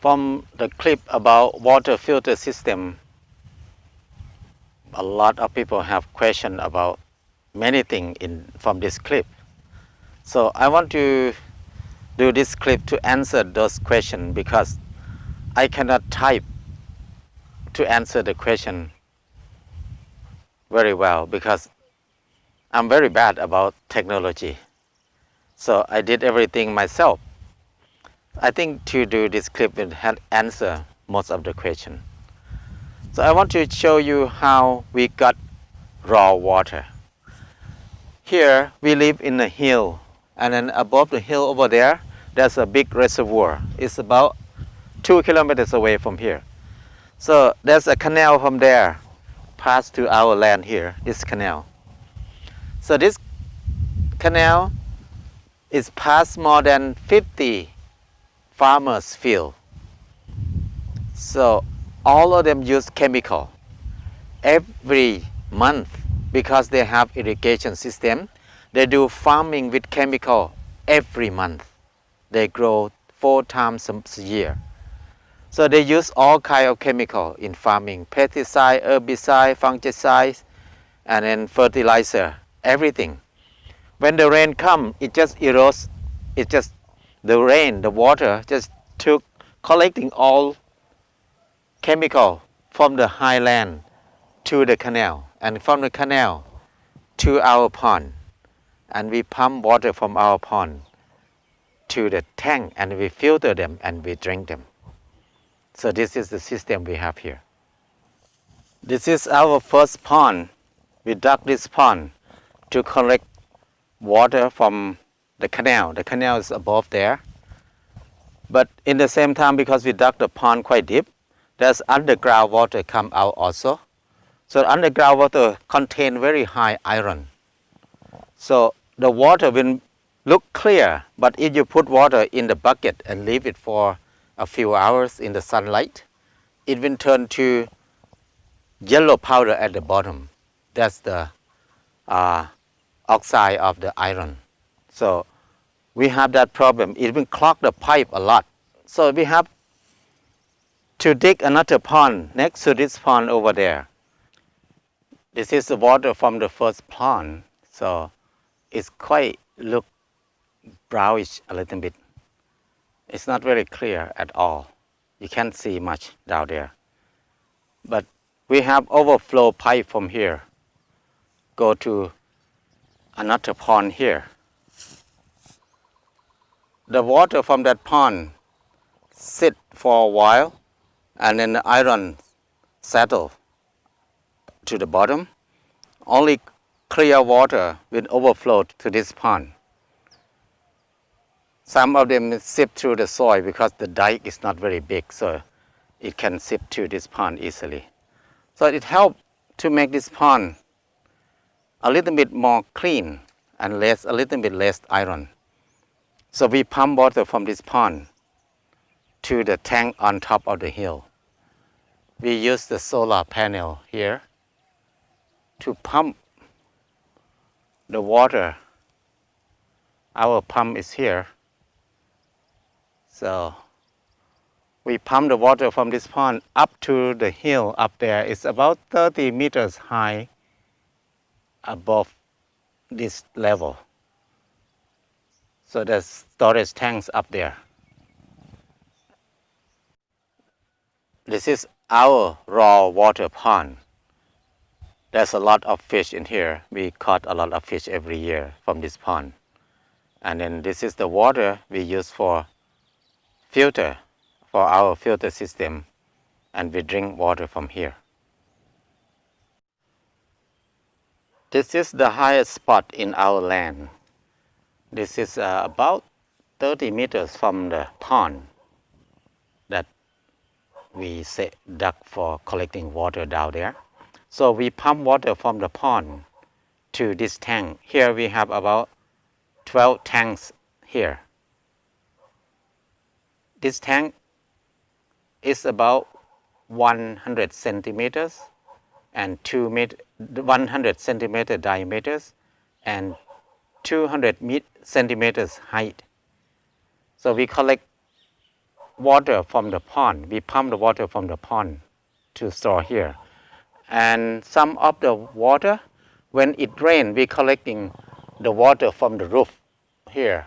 From the clip about water filter system, a lot of people have questions about many things from this clip. So I want to do this clip to answer those questions because I cannot type to answer the question very well because I'm very bad about technology. So I did everything myself. I think to do this clip will answer most of the question. So I want to show you how we got raw water. Here we live in a hill, and then above the hill over there, there's a big reservoir. It's about 2 kilometers away from here. So there's a canal from there, pass to our land here, this canal. So this canal is past more than 50 farmers' field. So all of them use chemical every month because they have irrigation system. They do farming with chemical every month. They grow 4 times a year. So they use all kind of chemical in farming: pesticide, herbicide, fungicide, and then fertilizer, everything. When the rain comes, it just erodes. The water just collecting all chemical from the highland to the canal, and from the canal to our pond. And we pump water from our pond to the tank, and we filter them and we drink them. So this is the system we have here. This is our first pond. We dug this pond to collect water from the canal. The canal is above there. But in the same time, because we dug the pond quite deep, there's underground water come out also. So underground water contains very high iron. So the water will look clear, but if you put water in the bucket and leave it for a few hours in the sunlight, it will turn to yellow powder at the bottom. That's the oxide of the iron. So we have that problem. It will clog the pipe a lot. So we have to dig another pond next to this pond over there. This is the water from the first pond. So it's quite look brownish a little bit. It's not very clear at all. You can't see much down there. But we have overflow pipe from here. Go to another pond here. The water from that pond sit for a while, and then the iron settle to the bottom. Only clear water will overflow to this pond. Some of them sip through the soil because the dike is not very big, so it can sip through this pond easily. So it helps to make this pond a little bit more clean and a little bit less iron. So we pump water from this pond to the tank on top of the hill. We use the solar panel here to pump the water. Our pump is here. So we pump the water from this pond up to the hill up there. It's about 30 meters high above this level. So there's storage tanks up there. This is our raw water pond. There's a lot of fish in here. We caught a lot of fish every year from this pond. And then this is the water we use for our filter system, and we drink water from here. This is the highest spot in our land. This is about 30 meters from the pond that we dug for collecting water down there. So we pump water from the pond to this tank. Here we have about 12 tanks here. This tank is about 100 centimeters and 100 centimeter diameters and 200 centimeters height. So we collect water from the pond. We pump the water from the pond to store here. And some of the water, when it rains, we're collecting the water from the roof here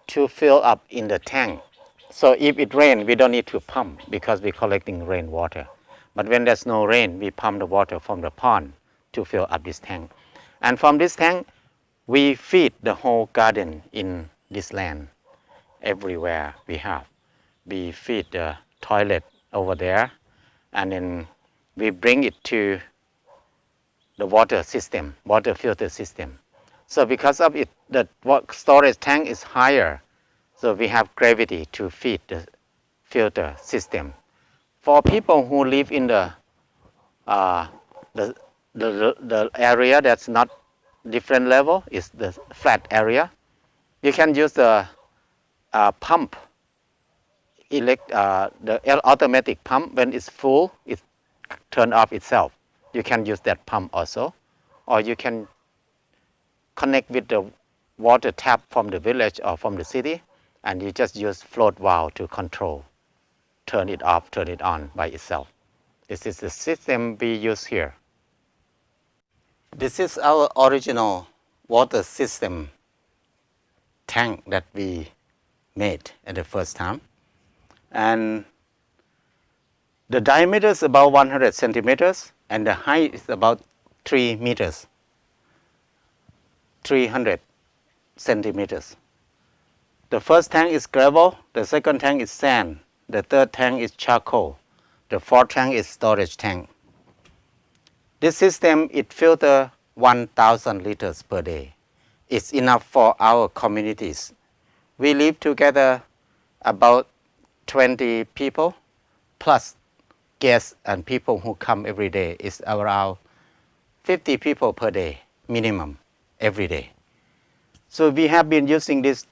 to fill up in the tank. So if it rains, we don't need to pump because we're collecting rainwater. But when there's no rain, we pump the water from the pond to fill up this tank. And from this tank, we feed the whole garden in this land. Everywhere we have. We feed the toilet over there, and then we bring it to the water system, water filter system. So because of it, the storage tank is higher, so we have gravity to feed the filter system. For people who live in the area that's not different level, is the flat area, you can use the pump, the automatic pump. When it's full, it turns off itself. You can use that pump also, or you can connect with the water tap from the village or from the city, and you just use float valve to control, turn it off, turn it on by itself. This is the system we use here. This is our original water system tank that we made at the first time, and the diameter is about 100 centimeters and the height is about 3 meters, 300 centimeters. The first tank is gravel, the second tank is sand, the third tank is charcoal, the fourth tank is storage tank. This system, it filters 1,000 liters per day. It's enough for our communities. We live together about 20 people plus guests and people who come every day. Is around 50 people per day minimum every day. So we have been using this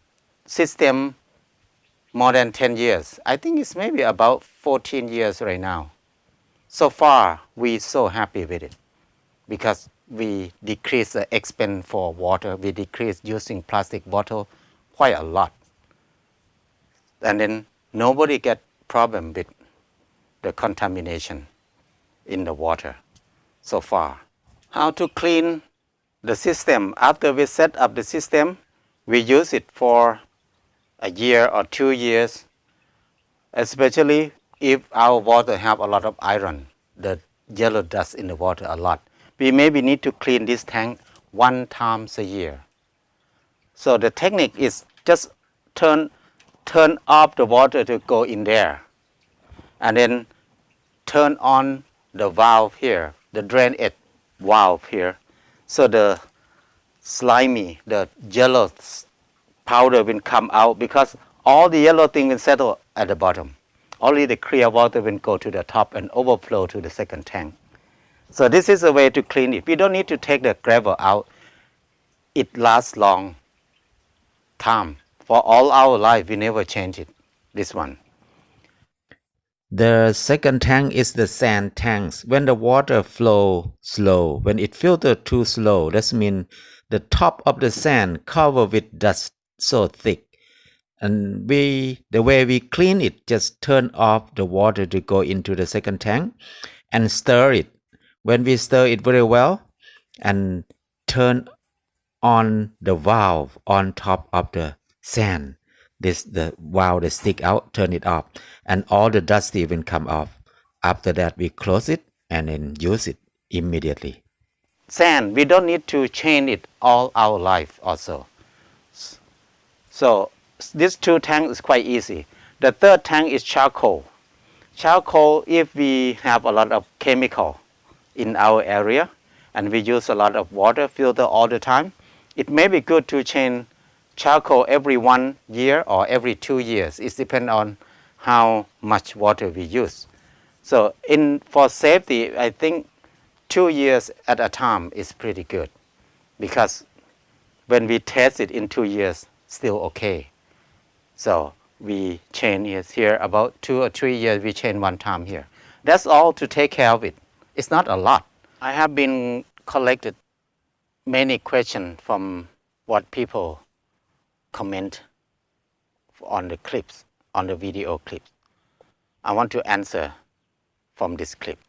system more than 10 years. I think it's maybe about 14 years right now. So far, we're so happy with it because we decrease the expense for water. We decrease using plastic bottle quite a lot. And then nobody get problem with the contamination in the water so far. How to clean the system? After we set up the system, we use it for a year or 2 years, especially if our water have a lot of iron, the yellow dust in the water a lot. We maybe need to clean this tank 1 time a year. So the technique is just turn off the water to go in there, and then turn on the valve here, the drainage valve here, so the slimy, the yellow powder will come out, because all the yellow thing will settle at the bottom. Only the clear water will go to the top and overflow to the second tank. So this is a way to clean it. We don't need to take the gravel out. It lasts long time. For all our life, we never change it, this one. The second tank is the sand tanks. When the water flow slow, when it filters too slow, that means the top of the sand covered with dust so thick. And the way we clean it, just turn off the water to go into the second tank and stir it. When we stir it very well and turn on the valve on top of the sand, the valve that stick out, turn it off, and all the dusty will come off. After that, we close it and then use it immediately. Sand, we don't need to change it all our life also. So these 2 tanks is quite easy. The third tank is charcoal. Charcoal, if we have a lot of chemical in our area and we use a lot of water filter all the time, it may be good to change charcoal every 1 year or every 2 years. It depends on how much water we use. So for safety, I think 2 years at a time is pretty good, because when we test it in 2 years, still okay. So we change it here about 2 or 3 years, we change 1 time here. That's all to take care of it. It's not a lot. I have been collected many questions from what people comment on the clips. on the video clip. I want to answer from this clip.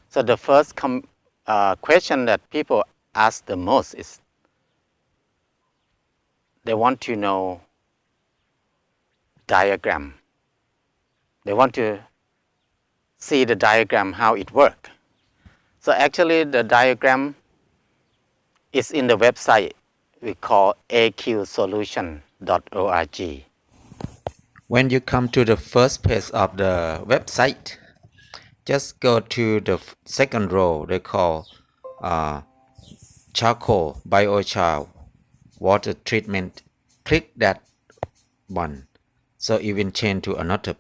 So the first question that people ask the most is they want to know diagram. They want to see the diagram, how it works. So actually the diagram is in the website we call aqsolution.org. When you come to the first page of the website, just go to the second row they call charcoal biochar water treatment. Click that one. So it will change to another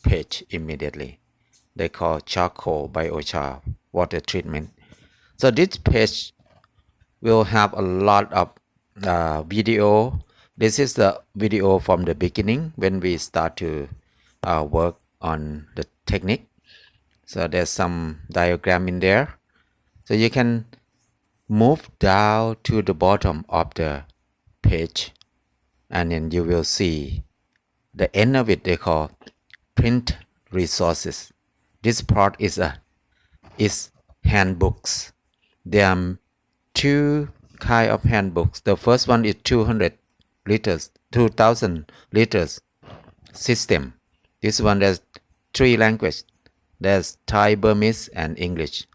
page immediately. They call charcoal biochar water treatment. So this page will have a lot of video. This is the video from the beginning when we start to work on the technique. So there's some diagram in there. So you can move down to the bottom of the page and then you will see the end of it they call print resources. This part is handbooks. There are two kind of handbooks. The first one is 200 liters, 2000 liters system. This one has 3 languages. There's Thai, Burmese, and English.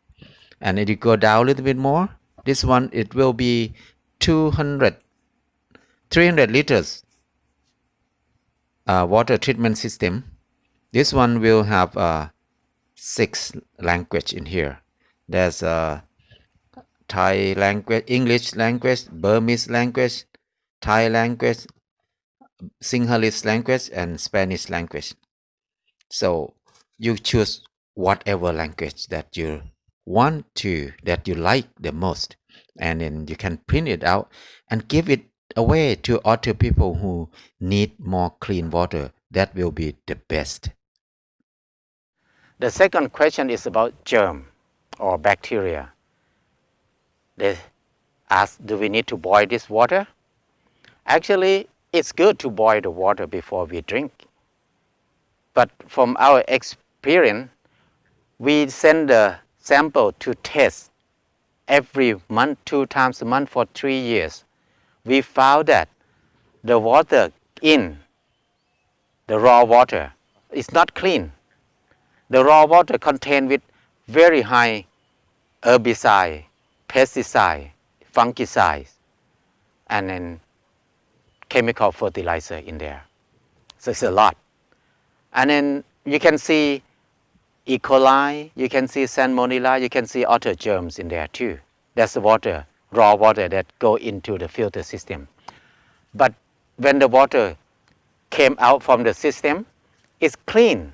And if you go down a little bit more, this one it will be 300 liters water treatment system. This one will have 6 language in here. There's Thai language, English language, Burmese language, Thai language, Sinhalese language, and Spanish language. So you choose whatever language that you want to, that you like the most, and then you can print it out and give it away to other people who need more clean water. That will be the best. The second question is about germ or bacteria. They ask, do we need to boil this water? Actually, it's good to boil the water before we drink. But from our experience, we send the sample to test every month, 2 times a month for 3 years. We found that the water in the raw water is not clean. The raw water contained with very high herbicide, pesticide, fungicides, and then chemical fertilizer in there. So it's a lot. And then you can see E. coli, you can see salmonella, you can see other germs in there too. That's the water, raw water that go into the filter system. But when the water came out from the system, it's clean.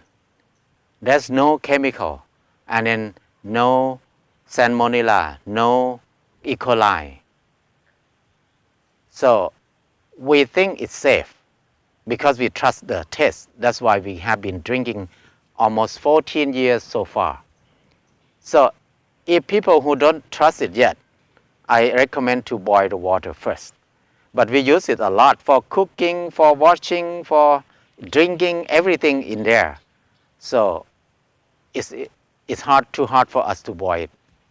There's no chemical, and then no salmonella, no E. coli. So we think it's safe because we trust the test. That's why we have been drinking almost 14 years so far. So if people who don't trust it yet, I recommend to boil the water first. But we use it a lot for cooking, for washing, for drinking, everything in there. So it's too hard for us to boil it.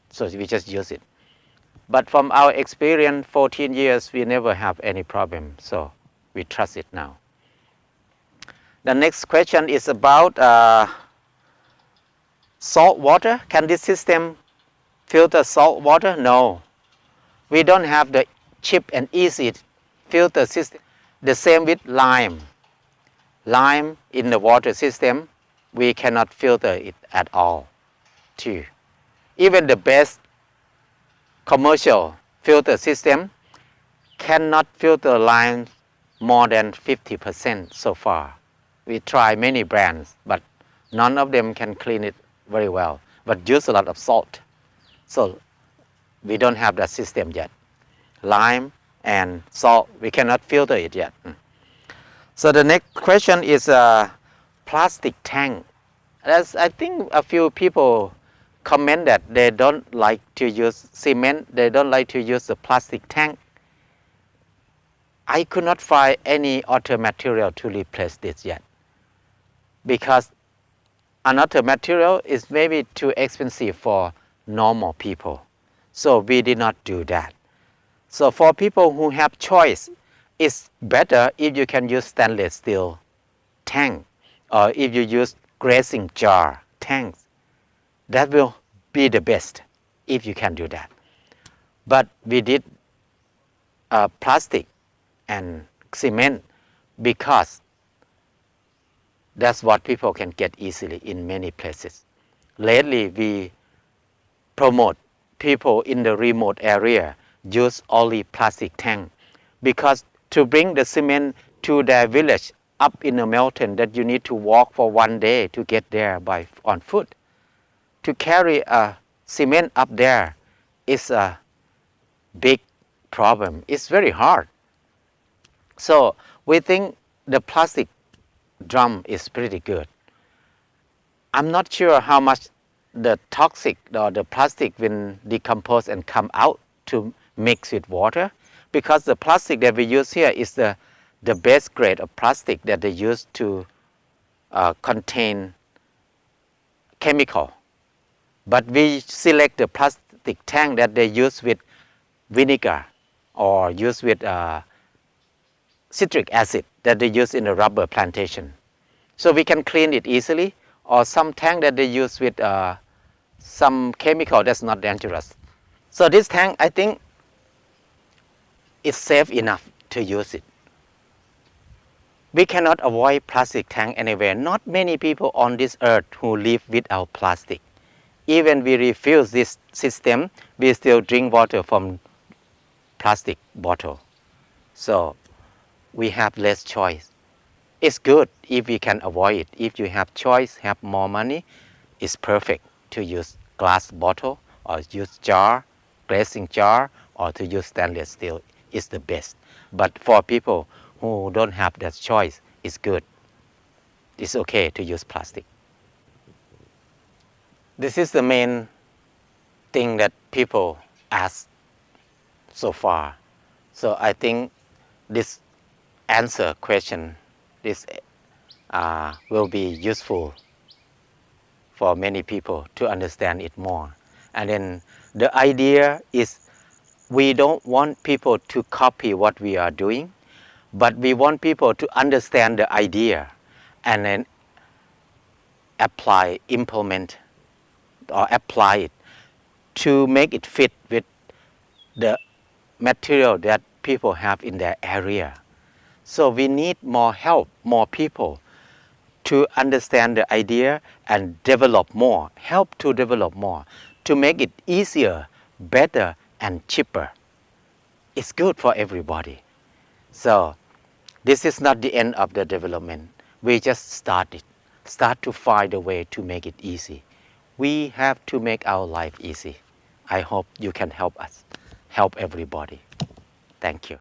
So we just use it. But from our experience, 14 years, we never have any problem. So we trust it now. The next question is about salt water. Can this system filter salt water? No. We don't have the cheap and easy filter system. The same with lime. Lime in the water system, we cannot filter it at all too. Even the best commercial filter system cannot filter lime more than 50% so far. We try many brands, but none of them can clean it very well, but use a lot of salt. So we don't have that system yet. Lime and salt, we cannot filter it yet. So the next question is a plastic tank. I think a few people comment that they don't like to use cement, they don't like to use a plastic tank. I could not find any other material to replace this yet. because another material is maybe too expensive for normal people. So we did not do that. So for people who have choice, it's better if you can use stainless steel tank, or if you use grazing jar tanks. That will be the best if you can do that. But we did plastic and cement because that's what people can get easily in many places. Lately, we promote people in the remote area use only plastic tank, because to bring the cement to their village up in the mountain that you need to walk for one day to get there on foot. To carry a cement up there is a big problem. It's very hard. So we think the plastic drum is pretty good. I'm not sure how much the toxic or the plastic will decompose and come out to mix with water, because the plastic that we use here is the best grade of plastic that they use to contain chemical. But we select the plastic tank that they use with vinegar or use with citric acid that they use in the rubber plantation. So we can clean it easily, or some tank that they use with some chemical that's not dangerous. So this tank, I think, is safe enough to use it. We cannot avoid plastic tank anywhere. Not many people on this earth who live without plastic. Even we refuse this system, we still drink water from plastic bottle. So we have less choice. It's good if we can avoid it. If you have choice, have more money, it's perfect to use glass bottle or use jar, glazing jar, or to use stainless steel. It's the best. But for people who don't have that choice, it's good. It's okay to use plastic. This is the main thing that people ask so far. So I think this answer question, this will be useful for many people to understand it more. And then the idea is we don't want people to copy what we are doing, but we want people to understand the idea and then implement or apply it to make it fit with the material that people have in their area. So we need more help, more people to understand the idea and develop more, help to develop more, to make it easier, better, and cheaper. It's good for everybody. So this is not the end of the development. We just start to find a way to make it easy. We have to make our life easy. I hope you can help us, help everybody. Thank you.